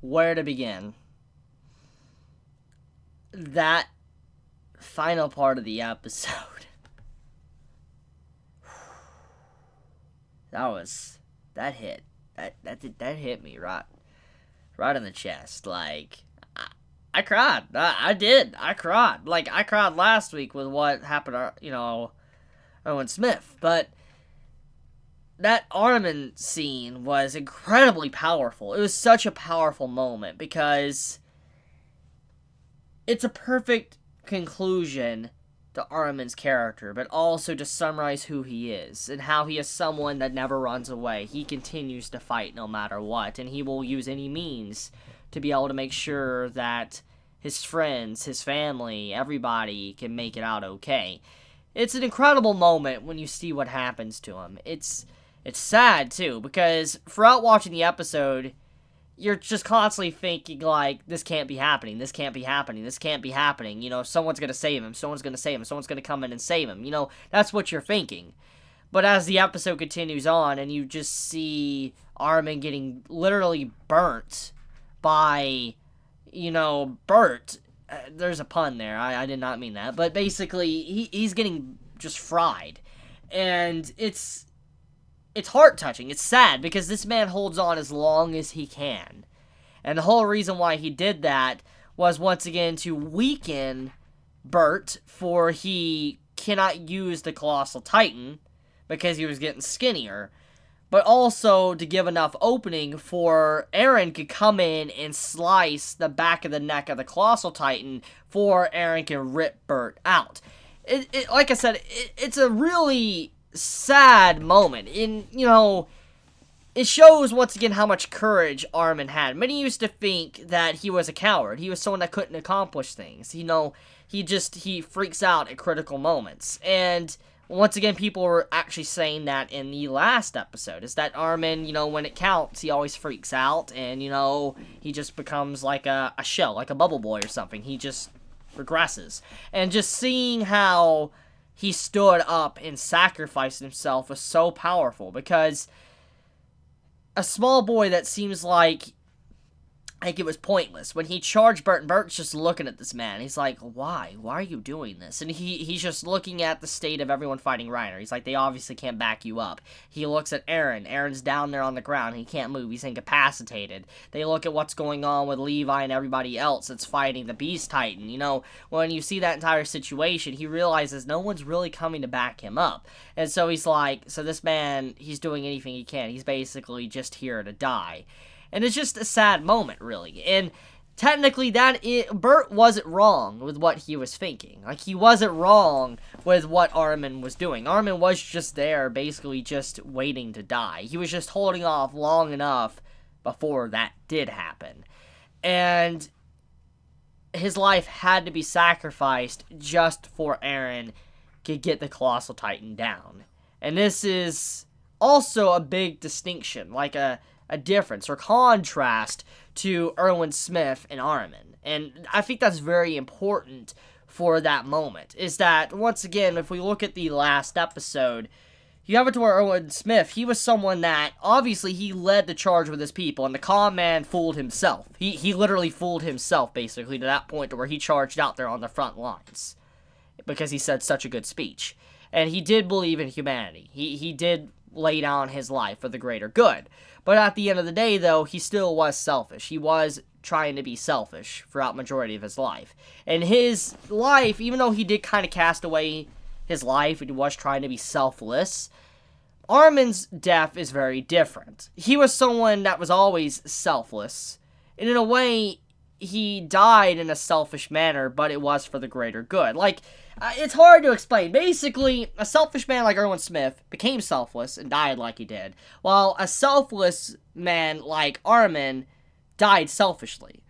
Where to begin? That final part of the episode. That hit. That hit me right in the chest. Like, I cried. I did. I cried. Like, I cried last week with what happened to, Erlin Smith. But that Armin scene was incredibly powerful. It was such a powerful moment because it's a perfect conclusion to Armin's character, but also to summarize who he is and how he is someone that never runs away. He continues to fight no matter what, and he will use any means to be able to make sure that his friends, his family, everybody can make it out okay. It's an incredible moment when you see what happens to him. It's sad, too, because throughout watching the episode, you're just constantly thinking, like, this can't be happening, this can't be happening, this can't be happening, someone's gonna save him, someone's gonna come in and save him, that's what you're thinking. But as the episode continues on, and you just see Armin getting literally burnt by, Bert, there's a pun there, I did not mean that, but basically, he's getting just fried, and it's heart-touching. It's sad, because this man holds on as long as he can. And the whole reason why he did that was, once again, to weaken Bert, for he cannot use the Colossal Titan, because he was getting skinnier. But also to give enough opening for Eren to come in and slice the back of the neck of the Colossal Titan, for Eren can rip Bert out. Like I said, it's a really sad moment. It shows once again how much courage Armin had. Many used to think that he was a coward. He was someone that couldn't accomplish things. He freaks out at critical moments. And once again, people were actually saying that in the last episode, is that Armin, when it counts, he always freaks out, and, he just becomes like a shell, like a bubble boy or something. He just regresses. And just seeing how he stood up and sacrificed himself was so powerful, because a small boy that seems like it was pointless. When he charged Bert, and Bert's just looking at this man. He's like, why? Why are you doing this? And he's just looking at the state of everyone fighting Reiner. He's like, they obviously can't back you up. He looks at Eren. Eren's down there on the ground. He can't move. He's incapacitated. They look at what's going on with Levi and everybody else that's fighting the Beast Titan. When you see that entire situation, he realizes no one's really coming to back him up. And so he's like, so this man, he's doing anything he can. He's basically just here to die. And it's just a sad moment, really. And technically, Bert wasn't wrong with what he was thinking. Like, he wasn't wrong with what Armin was doing. Armin was just there, basically just waiting to die. He was just holding off long enough before that did happen. And his life had to be sacrificed just for Eren to get the Colossal Titan down. And this is also a big distinction, like a difference or contrast to Erlin Smith and Armin. And I think that's very important for that moment, is that, once again, if we look at the last episode, you have it to where Erlin Smith, he was someone that, obviously, he led the charge with his people, and the calm man fooled himself. He literally fooled himself, basically, to that point to where he charged out there on the front lines, because he said such a good speech. And he did believe in humanity. He did lay down his life for the greater good. But at the end of the day, though, he still was selfish. He was trying to be selfish throughout majority of his life. And his life, even though he did kind of cast away his life and he was trying to be selfless, Armin's death is very different. He was someone that was always selfless. And in a way, he died in a selfish manner, but it was for the greater good. Like, it's hard to explain. Basically, a selfish man like Erlin Smith became selfless and died like he did, while a selfless man like Armin died selfishly.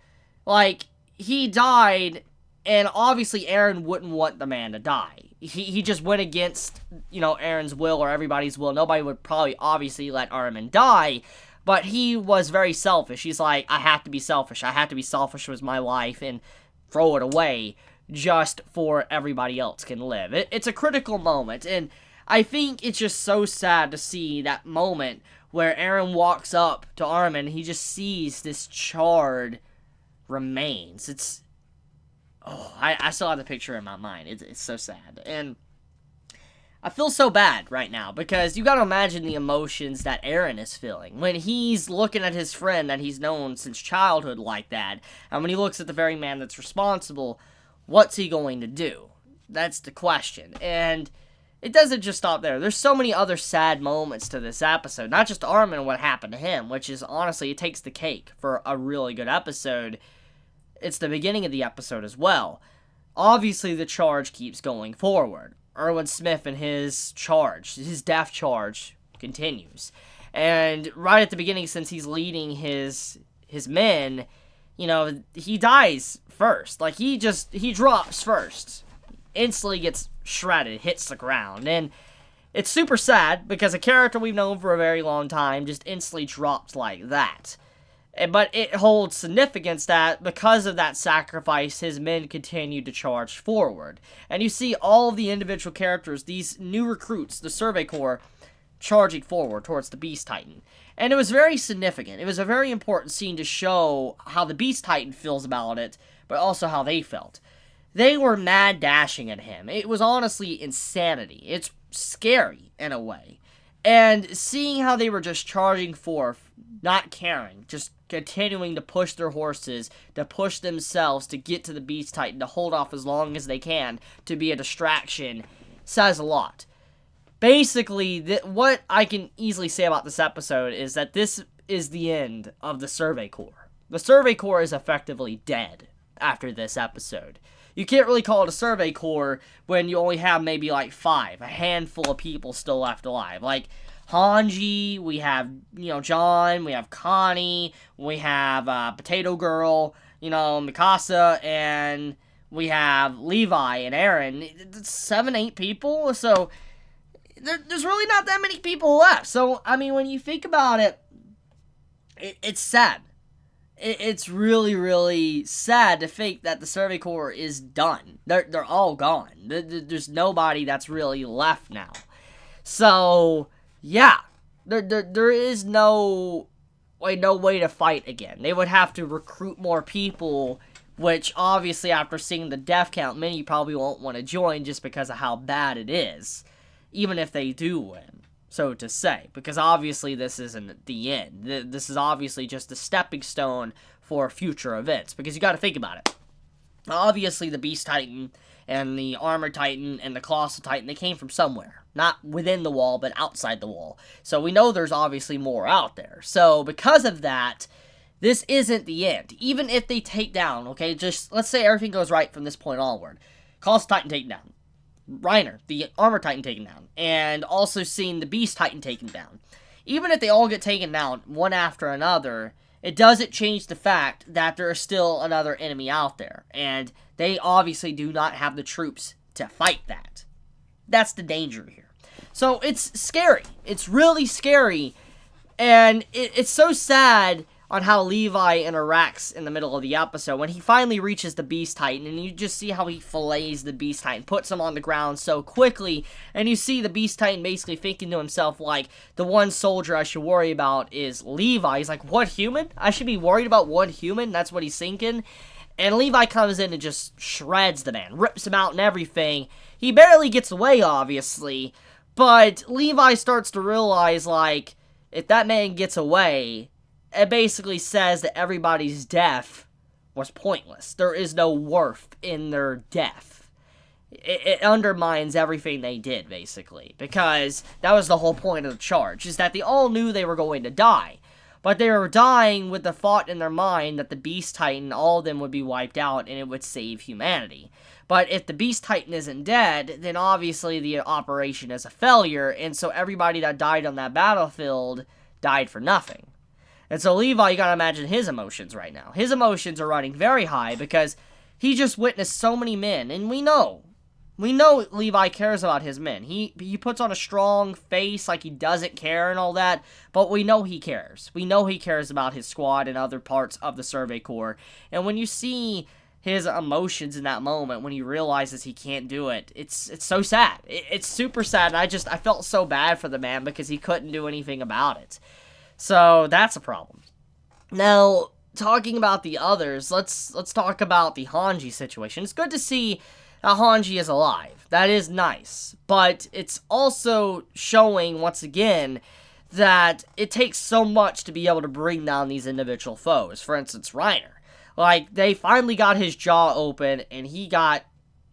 Like, he died, and obviously Eren wouldn't want the man to die. He just went against, Eren's will or everybody's will. Nobody would probably obviously let Armin die, but he was very selfish. He's like, I have to be selfish. I have to be selfish with my life and throw it away just for everybody else can live. It's a critical moment, and I think it's just so sad to see that moment where Eren walks up to Armin and he just sees this charred remains. It's... Oh, I still have the picture in my mind. It's so sad. And I feel so bad right now because you gotta imagine the emotions that Eren is feeling when he's looking at his friend that he's known since childhood like that, and when he looks at the very man that's responsible, what's he going to do? That's the question. And it doesn't just stop there. There's so many other sad moments to this episode, not just Armin and what happened to him, which is honestly, it takes the cake for a really good episode. It's the beginning of the episode as well. Obviously, the charge keeps going forward. Erlin Smith and his charge, his death charge, continues. And right at the beginning, since he's leading his men, you know, he dies first. Like, he drops first. Instantly gets shredded, hits the ground. And it's super sad because a character we've known for a very long time just instantly drops like that. But it holds significance that because of that sacrifice, his men continue to charge forward. And you see all of the individual characters, these new recruits, the Survey Corps, charging forward towards the Beast Titan. And it was very significant. It was a very important scene to show how the Beast Titan feels about it, but also how they felt. They were mad dashing at him. It was honestly insanity. It's scary in a way. And seeing how they were just charging forth, not caring, just continuing to push their horses, to push themselves to get to the Beast Titan, to hold off as long as they can, to be a distraction, says a lot. Basically, what I can easily say about this episode is that this is the end of the Survey Corps. The Survey Corps is effectively dead after this episode. You can't really call it a Survey Corps when you only have maybe like a handful of people still left alive. Like Hanji, we have, John, we have Connie, we have Potato Girl, Mikasa, and we have Levi and Eren. 7, 8 people, so there's really not that many people left. So, I mean, when you think about it, it's sad. It's really, really sad to think that the Survey Corps is done. They're all gone. There's nobody that's really left now. So, yeah, there is no way to fight again. They would have to recruit more people, which obviously after seeing the death count, many probably won't want to join just because of how bad it is, even if they do win, so to say, because obviously this isn't the end. This is obviously just a stepping stone for future events, because you got to think about it. Obviously the Beast Titan and the Armor Titan and the Colossal Titan, they came from somewhere. Not within the wall, but outside the wall. So we know there's obviously more out there. So because of that, this isn't the end. Even if they take down, okay, just let's say everything goes right from this point onward. Colossal Titan taken down. Reiner, the Armor Titan taken down. And also seeing the Beast Titan taken down. Even if they all get taken down, one after another, it doesn't change the fact that there is still another enemy out there. And they obviously do not have the troops to fight that. That's the danger here. So it's scary. It's really scary. And it's so sad on how Levi interacts in the middle of the episode when he finally reaches the Beast Titan, and you just see how he fillets the Beast Titan, puts him on the ground so quickly, and you see the Beast Titan basically thinking to himself, like, the one soldier I should worry about is Levi. He's like, what human? I should be worried about one human? That's what he's thinking. And Levi comes in and just shreds the man, rips him out and everything. He barely gets away, obviously, but Levi starts to realize, like, if that man gets away, it basically says that everybody's death was pointless. There is no worth in their death. It undermines everything they did, basically, because that was the whole point of the charge, is that they all knew they were going to die, but they were dying with the thought in their mind that the Beast Titan, all of them would be wiped out and it would save humanity. But if the Beast Titan isn't dead, then obviously the operation is a failure, and so everybody that died on that battlefield died for nothing. And so Levi, you gotta imagine his emotions right now. His emotions are running very high because he just witnessed so many men, and we know Levi cares about his men. He puts on a strong face like he doesn't care and all that, but we know he cares. We know he cares about his squad and other parts of the Survey Corps. And when you see his emotions in that moment when he realizes he can't do it. It's so sad. It's super sad. And I felt so bad for the man because he couldn't do anything about it. So that's a problem. Now, talking about the others, let's talk about the Hanji situation. It's good to see that Hanji is alive. That is nice. But it's also showing, once again, that it takes so much to be able to bring down these individual foes. For instance, Reiner. Like, they finally got his jaw open, and he got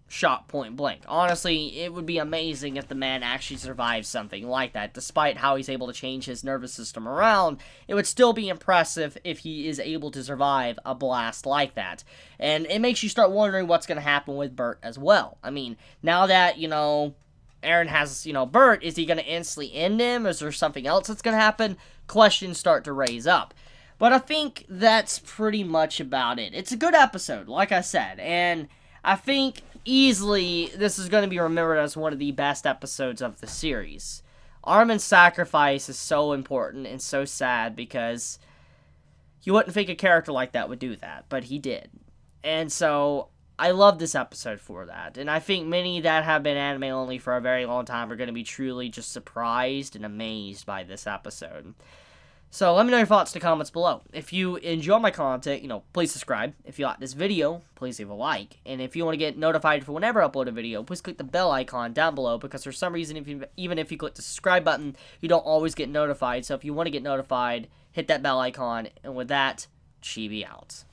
shot point blank. Honestly, it would be amazing if the man actually survived something like that. Despite how he's able to change his nervous system around, it would still be impressive if he is able to survive a blast like that. And it makes you start wondering what's going to happen with Bert as well. I mean, now that, Eren has, Bert, is he going to instantly end him? Is there something else that's going to happen? Questions start to raise up. But I think that's pretty much about it. It's a good episode, like I said, and I think easily this is going to be remembered as one of the best episodes of the series. Armin's sacrifice is so important and so sad because you wouldn't think a character like that would do that, but he did. And so I love this episode for that. And I think many that have been anime only for a very long time are going to be truly just surprised and amazed by this episode. So let me know your thoughts in the comments below. If you enjoy my content, please subscribe. If you like this video, please leave a like. And if you want to get notified for whenever I upload a video, please click the bell icon down below, because for some reason, even if you click the subscribe button, you don't always get notified. So if you want to get notified, hit that bell icon. And with that, Chibi out.